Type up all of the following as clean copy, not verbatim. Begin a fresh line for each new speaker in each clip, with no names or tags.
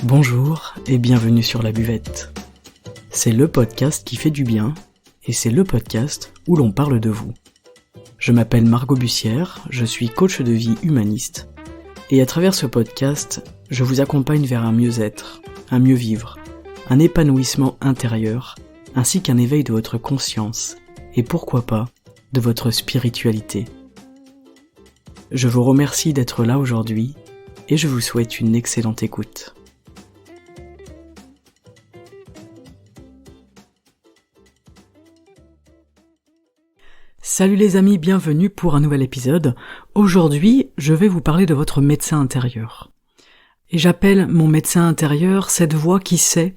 Bonjour et bienvenue sur La Buvette. C'est le podcast qui fait du bien et c'est le podcast où l'on parle de vous. Je m'appelle Margot Bussière, je suis coach de vie humaniste et à travers ce podcast, je vous accompagne vers un mieux-être, un mieux vivre, un épanouissement intérieur ainsi qu'un éveil de votre conscience et pourquoi pas de votre spiritualité. Je vous remercie d'être là aujourd'hui et je vous souhaite une excellente écoute. Salut les amis, bienvenue pour un nouvel épisode. Aujourd'hui, je vais vous parler de votre médecin intérieur. Et j'appelle mon médecin intérieur cette voix qui sait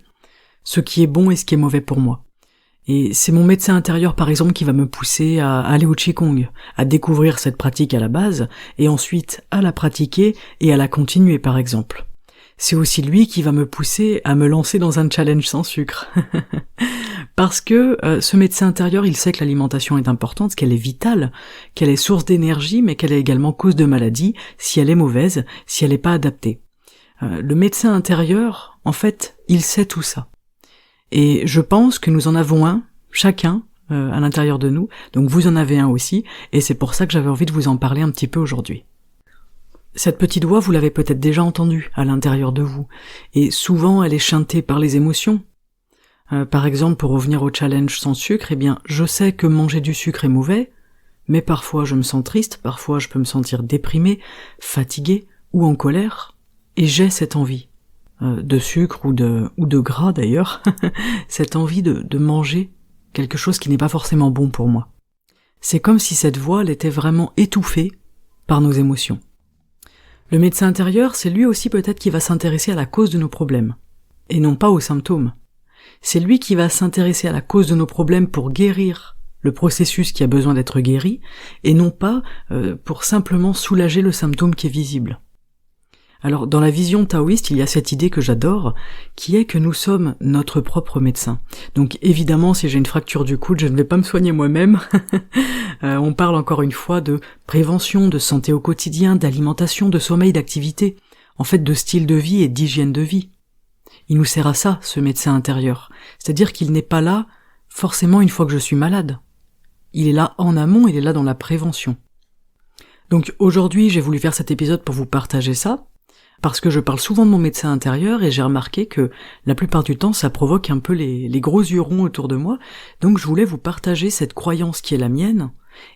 ce qui est bon et ce qui est mauvais pour moi. Et c'est mon médecin intérieur par exemple qui va me pousser à aller au Qigong, à découvrir cette pratique à la base, et ensuite à la pratiquer et à la continuer par exemple. C'est aussi lui qui va me pousser à me lancer dans un challenge sans sucre. Parce que ce médecin intérieur, il sait que l'alimentation est importante, qu'elle est vitale, qu'elle est source d'énergie, mais qu'elle est également cause de maladie si elle est mauvaise, si elle n'est pas adaptée. Le médecin intérieur, en fait, il sait tout ça. Et je pense que nous en avons un, chacun, à l'intérieur de nous, donc vous en avez un aussi, et c'est pour ça que j'avais envie de vous en parler un petit peu aujourd'hui. Cette petite voix, vous l'avez peut-être déjà entendue à l'intérieur de vous, et souvent elle est chantée par les émotions. Par exemple, pour revenir au challenge sans sucre, eh bien, je sais que manger du sucre est mauvais, mais parfois je me sens triste, parfois je peux me sentir déprimé, fatigué ou en colère, et j'ai cette envie de sucre ou de gras d'ailleurs, cette envie de manger quelque chose qui n'est pas forcément bon pour moi. C'est comme si cette voix, elle était vraiment étouffée par nos émotions. Le médecin intérieur, c'est lui aussi peut-être qui va s'intéresser à la cause de nos problèmes, et non pas aux symptômes. C'est lui qui va s'intéresser à la cause de nos problèmes pour guérir le processus qui a besoin d'être guéri, et non pas pour simplement soulager le symptôme qui est visible. Alors, dans la vision taoïste, il y a cette idée que j'adore, qui est que nous sommes notre propre médecin. Donc évidemment, si j'ai une fracture du coude, je ne vais pas me soigner moi-même. On parle encore une fois de prévention, de santé au quotidien, d'alimentation, de sommeil, d'activité, en fait de style de vie et d'hygiène de vie. Il nous sert à ça, ce médecin intérieur. C'est-à-dire qu'il n'est pas là forcément une fois que je suis malade. Il est là en amont, il est là dans la prévention. Donc aujourd'hui, j'ai voulu faire cet épisode pour vous partager ça, parce que je parle souvent de mon médecin intérieur et j'ai remarqué que la plupart du temps ça provoque un peu les gros yeux ronds autour de moi, donc je voulais vous partager cette croyance qui est la mienne,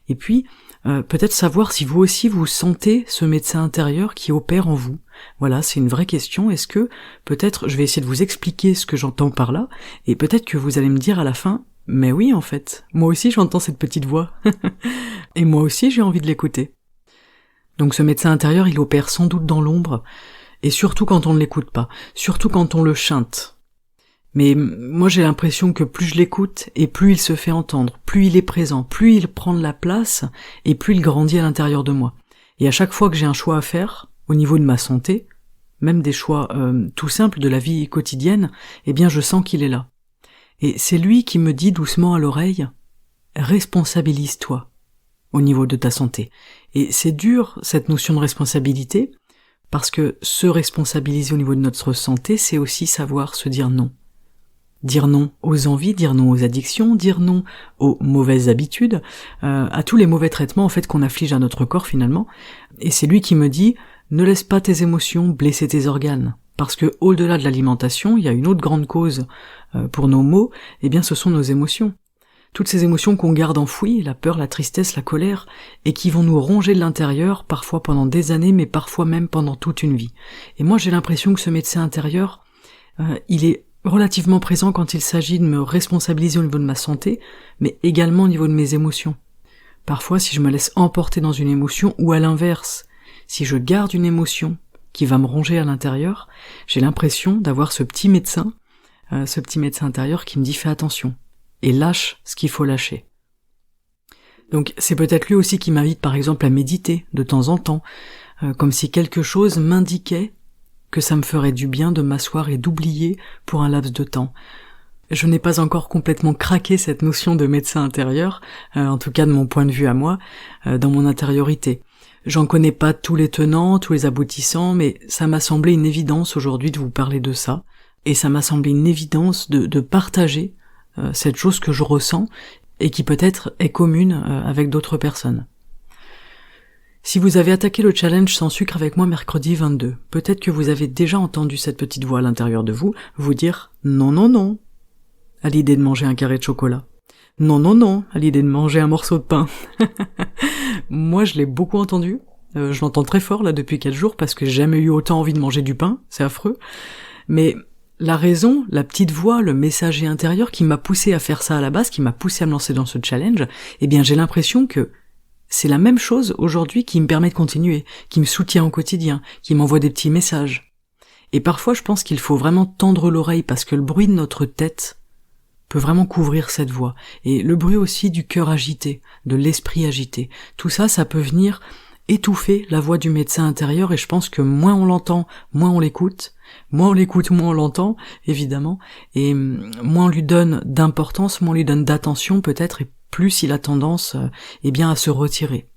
et puis peut-être savoir si vous aussi vous sentez ce médecin intérieur qui opère en vous. Voilà, c'est une vraie question, est-ce que peut-être je vais essayer de vous expliquer ce que j'entends par là, et peut-être que vous allez me dire à la fin, mais oui en fait, moi aussi j'entends cette petite voix, et moi aussi j'ai envie de l'écouter. Donc ce médecin intérieur, il opère sans doute dans l'ombre, et surtout quand on ne l'écoute pas, surtout quand on le chante. Mais moi j'ai l'impression que plus je l'écoute, et plus il se fait entendre, plus il est présent, plus il prend de la place, et plus il grandit à l'intérieur de moi. Et à chaque fois que j'ai un choix à faire, au niveau de ma santé, même des choix tout simples de la vie quotidienne, eh bien je sens qu'il est là. Et c'est lui qui me dit doucement à l'oreille, responsabilise-toi au niveau de ta santé. Et c'est dur, cette notion de responsabilité, parce que se responsabiliser au niveau de notre santé, c'est aussi savoir se dire non. Dire non aux envies, dire non aux addictions, dire non aux mauvaises habitudes, à tous les mauvais traitements en fait qu'on afflige à notre corps finalement. Et c'est lui qui me dit, ne laisse pas tes émotions blesser tes organes. Parce que au-delà de l'alimentation, il y a une autre grande cause pour nos maux, eh bien ce sont nos émotions. Toutes ces émotions qu'on garde enfouies, la peur, la tristesse, la colère, et qui vont nous ronger de l'intérieur, parfois pendant des années, mais parfois même pendant toute une vie. Et moi j'ai l'impression que ce médecin intérieur, il est relativement présent quand il s'agit de me responsabiliser au niveau de ma santé, mais également au niveau de mes émotions. Parfois si je me laisse emporter dans une émotion, ou à l'inverse, si je garde une émotion qui va me ronger à l'intérieur, j'ai l'impression d'avoir ce petit médecin intérieur qui me dit fais attention. Et lâche ce qu'il faut lâcher. Donc c'est peut-être lui aussi qui m'invite par exemple à méditer de temps en temps, comme si quelque chose m'indiquait que ça me ferait du bien de m'asseoir et d'oublier pour un laps de temps. Je n'ai pas encore complètement craqué cette notion de médecin intérieur, en tout cas de mon point de vue à moi, dans mon intériorité. J'en connais pas tous les tenants, tous les aboutissants, mais ça m'a semblé une évidence aujourd'hui de vous parler de ça, et ça m'a semblé une évidence de partager cette chose que je ressens et qui peut-être est commune avec d'autres personnes. Si vous avez attaqué le challenge sans sucre avec moi mercredi 22, peut-être que vous avez déjà entendu cette petite voix à l'intérieur de vous dire « non, non, non » à l'idée de manger un carré de chocolat. « Non, non, non » à l'idée de manger un morceau de pain. Moi, je l'ai beaucoup entendu. Je l'entends très fort là depuis quelques jours parce que j'ai jamais eu autant envie de manger du pain, c'est affreux. Mais la raison, la petite voix, le messager intérieur qui m'a poussé à faire ça à la base, qui m'a poussé à me lancer dans ce challenge, eh bien j'ai l'impression que c'est la même chose aujourd'hui qui me permet de continuer, qui me soutient au quotidien, qui m'envoie des petits messages. Et parfois je pense qu'il faut vraiment tendre l'oreille parce que le bruit de notre tête peut vraiment couvrir cette voix. Et le bruit aussi du cœur agité, de l'esprit agité. Tout ça, ça peut venir étouffer la voix du médecin intérieur et je pense que moins on l'entend, moins on l'écoute. Moins on l'écoute, moins on l'entend, évidemment. Et moins on lui donne d'importance, moins on lui donne d'attention peut-être et plus il a tendance à se retirer.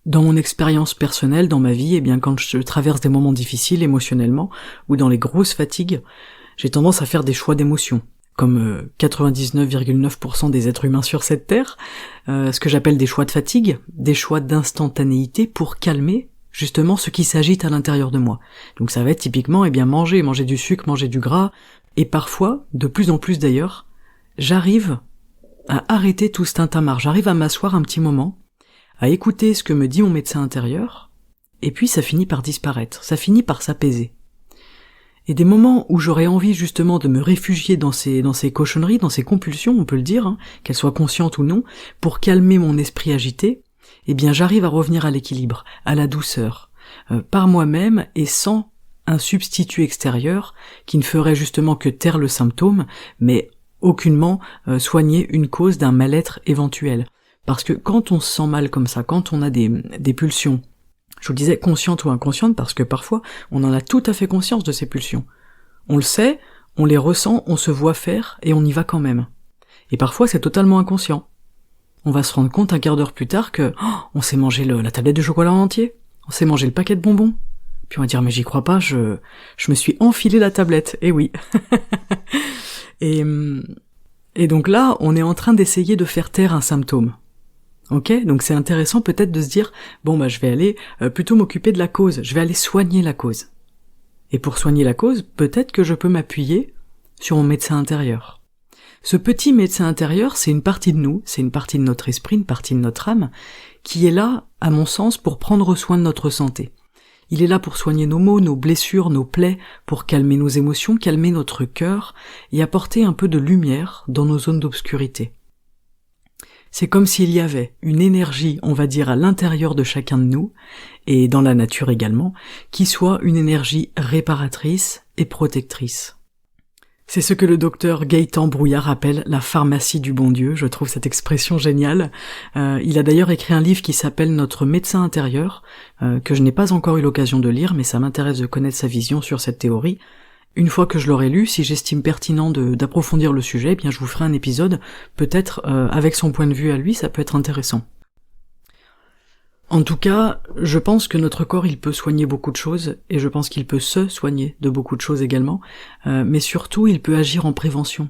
Dans mon expérience personnelle, dans ma vie, quand je traverse des moments difficiles émotionnellement, ou dans les grosses fatigues, j'ai tendance à faire des choix d'émotions, comme 99,9% des êtres humains sur cette terre, ce que j'appelle des choix de fatigue, des choix d'instantanéité pour calmer justement ce qui s'agite à l'intérieur de moi. Donc ça va être typiquement manger du sucre, manger du gras, et parfois, de plus en plus d'ailleurs, j'arrive à arrêter tout ce tintamarre, j'arrive à m'asseoir un petit moment, à écouter ce que me dit mon médecin intérieur, et puis ça finit par disparaître, ça finit par s'apaiser. Et des moments où j'aurais envie justement de me réfugier dans ces cochonneries, dans ces compulsions, on peut le dire, qu'elles soient conscientes ou non, pour calmer mon esprit agité, j'arrive à revenir à l'équilibre, à la douceur, par moi-même et sans un substitut extérieur qui ne ferait justement que taire le symptôme, mais aucunement soigner une cause d'un mal-être éventuel. Parce que quand on se sent mal comme ça, quand on a des pulsions, je vous le disais conscientes ou inconscientes, parce que parfois on en a tout à fait conscience de ces pulsions. On le sait, on les ressent, on se voit faire et on y va quand même. Et parfois c'est totalement inconscient. On va se rendre compte un quart d'heure plus tard que on s'est mangé la tablette de chocolat en entier, on s'est mangé le paquet de bonbons. Puis on va dire mais j'y crois pas, je me suis enfilé la tablette, et oui. Et donc là, on est en train d'essayer de faire taire un symptôme. Ok, donc c'est intéressant peut-être de se dire je vais aller plutôt m'occuper de la cause, je vais aller soigner la cause. Et pour soigner la cause, peut-être que je peux m'appuyer sur mon médecin intérieur. Ce petit médecin intérieur, c'est une partie de nous, c'est une partie de notre esprit, une partie de notre âme, qui est là, à mon sens, pour prendre soin de notre santé. Il est là pour soigner nos maux, nos blessures, nos plaies, pour calmer nos émotions, calmer notre cœur et apporter un peu de lumière dans nos zones d'obscurité. C'est comme s'il y avait une énergie, on va dire, à l'intérieur de chacun de nous, et dans la nature également, qui soit une énergie réparatrice et protectrice. C'est ce que le docteur Gaëtan Brouillard appelle la pharmacie du bon Dieu, je trouve cette expression géniale. Il a d'ailleurs écrit un livre qui s'appelle Notre médecin intérieur, que je n'ai pas encore eu l'occasion de lire, mais ça m'intéresse de connaître sa vision sur cette théorie. Une fois que je l'aurai lu, si j'estime pertinent d'approfondir le sujet, je vous ferai un épisode, peut-être avec son point de vue à lui, ça peut être intéressant. En tout cas, je pense que notre corps, il peut soigner beaucoup de choses, et je pense qu'il peut se soigner de beaucoup de choses également, mais surtout, il peut agir en prévention.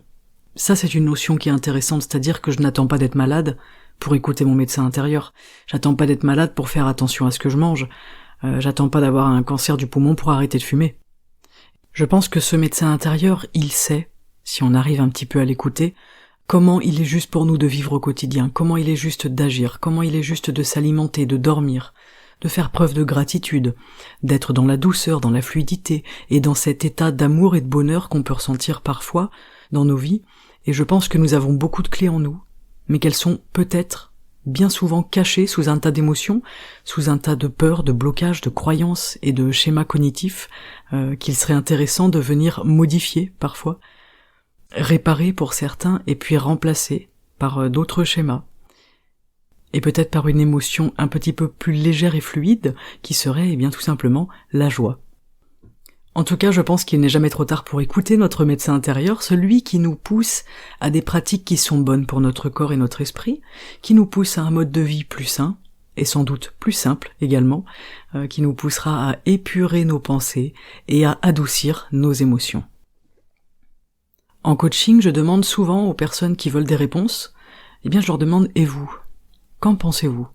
Ça, c'est une notion qui est intéressante, c'est-à-dire que je n'attends pas d'être malade pour écouter mon médecin intérieur. J'attends pas d'être malade pour faire attention à ce que je mange. J'attends pas d'avoir un cancer du poumon pour arrêter de fumer. Je pense que ce médecin intérieur, il sait, si on arrive un petit peu à l'écouter, comment il est juste pour nous de vivre au quotidien, comment il est juste d'agir, comment il est juste de s'alimenter, de dormir, de faire preuve de gratitude, d'être dans la douceur, dans la fluidité, et dans cet état d'amour et de bonheur qu'on peut ressentir parfois dans nos vies, et je pense que nous avons beaucoup de clés en nous, mais qu'elles sont peut-être bien souvent cachées sous un tas d'émotions, sous un tas de peurs, de blocages, de croyances et de schémas cognitifs qu'il serait intéressant de venir modifier parfois, réparer pour certains et puis remplacer par d'autres schémas. Et peut-être par une émotion un petit peu plus légère et fluide qui serait tout simplement la joie. En tout cas, je pense qu'il n'est jamais trop tard pour écouter notre médecin intérieur, celui qui nous pousse à des pratiques qui sont bonnes pour notre corps et notre esprit, qui nous pousse à un mode de vie plus sain et sans doute plus simple également, qui nous poussera à épurer nos pensées et à adoucir nos émotions. En coaching, je demande souvent aux personnes qui veulent des réponses, je leur demande « Et vous ? Qu'en pensez-vous ?»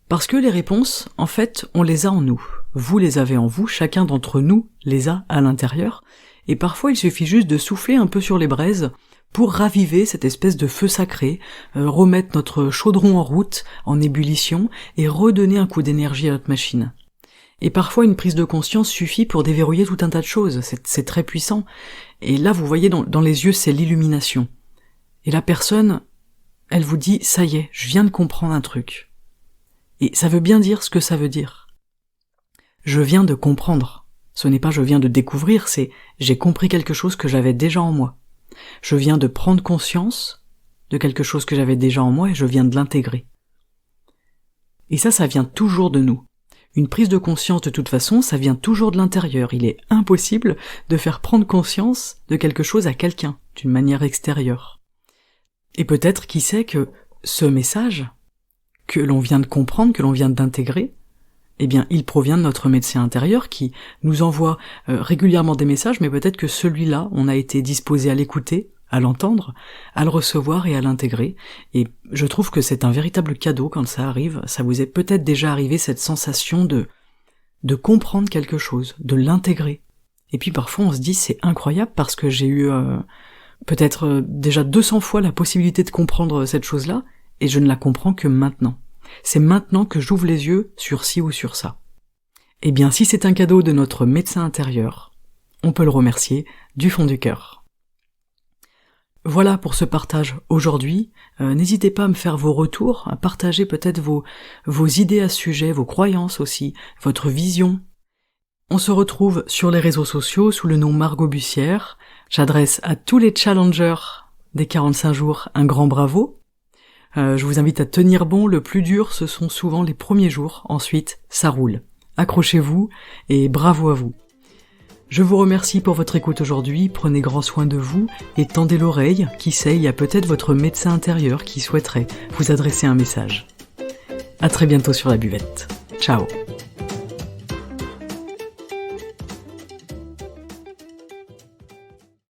Parce que les réponses, en fait, on les a en nous. Vous les avez en vous, chacun d'entre nous les a à l'intérieur, et parfois il suffit juste de souffler un peu sur les braises pour raviver cette espèce de feu sacré, remettre notre chaudron en route, en ébullition, et redonner un coup d'énergie à notre machine. Et parfois une prise de conscience suffit pour déverrouiller tout un tas de choses, c'est très puissant. Et là vous voyez dans les yeux c'est l'illumination. Et la personne, elle vous dit « ça y est, je viens de comprendre un truc ». Et ça veut bien dire ce que ça veut dire. Je viens de comprendre. Ce n'est pas je viens de découvrir, c'est j'ai compris quelque chose que j'avais déjà en moi. Je viens de prendre conscience de quelque chose que j'avais déjà en moi et je viens de l'intégrer. Et ça vient toujours de nous. Une prise de conscience de toute façon, ça vient toujours de l'intérieur. Il est impossible de faire prendre conscience de quelque chose à quelqu'un, d'une manière extérieure. Et peut-être, qui sait, que ce message que l'on vient de comprendre, que l'on vient d'intégrer, il provient de notre médecin intérieur qui nous envoie régulièrement des messages, mais peut-être que celui-là, on a été disposé à l'écouter, à l'entendre, à le recevoir et à l'intégrer. Et je trouve que c'est un véritable cadeau quand ça arrive. Ça vous est peut-être déjà arrivé cette sensation de comprendre quelque chose, de l'intégrer. Et puis parfois on se dit c'est incroyable parce que j'ai eu peut-être déjà 200 fois la possibilité de comprendre cette chose-là, et je ne la comprends que maintenant. C'est maintenant que j'ouvre les yeux sur ci ou sur ça. Eh bien, si c'est un cadeau de notre médecin intérieur, on peut le remercier du fond du cœur. Voilà pour ce partage aujourd'hui. N'hésitez pas à me faire vos retours, à partager peut-être vos idées à ce sujet, vos croyances aussi, votre vision. On se retrouve sur les réseaux sociaux sous le nom Margot Bussière. J'adresse à tous les challengers des 45 jours un grand bravo. Je vous invite à tenir bon, le plus dur ce sont souvent les premiers jours, ensuite ça roule. Accrochez-vous et bravo à vous. Je vous remercie pour votre écoute aujourd'hui, prenez grand soin de vous et tendez l'oreille, qui sait, il y a peut-être votre médecin intérieur qui souhaiterait vous adresser un message. À très bientôt sur la buvette. Ciao.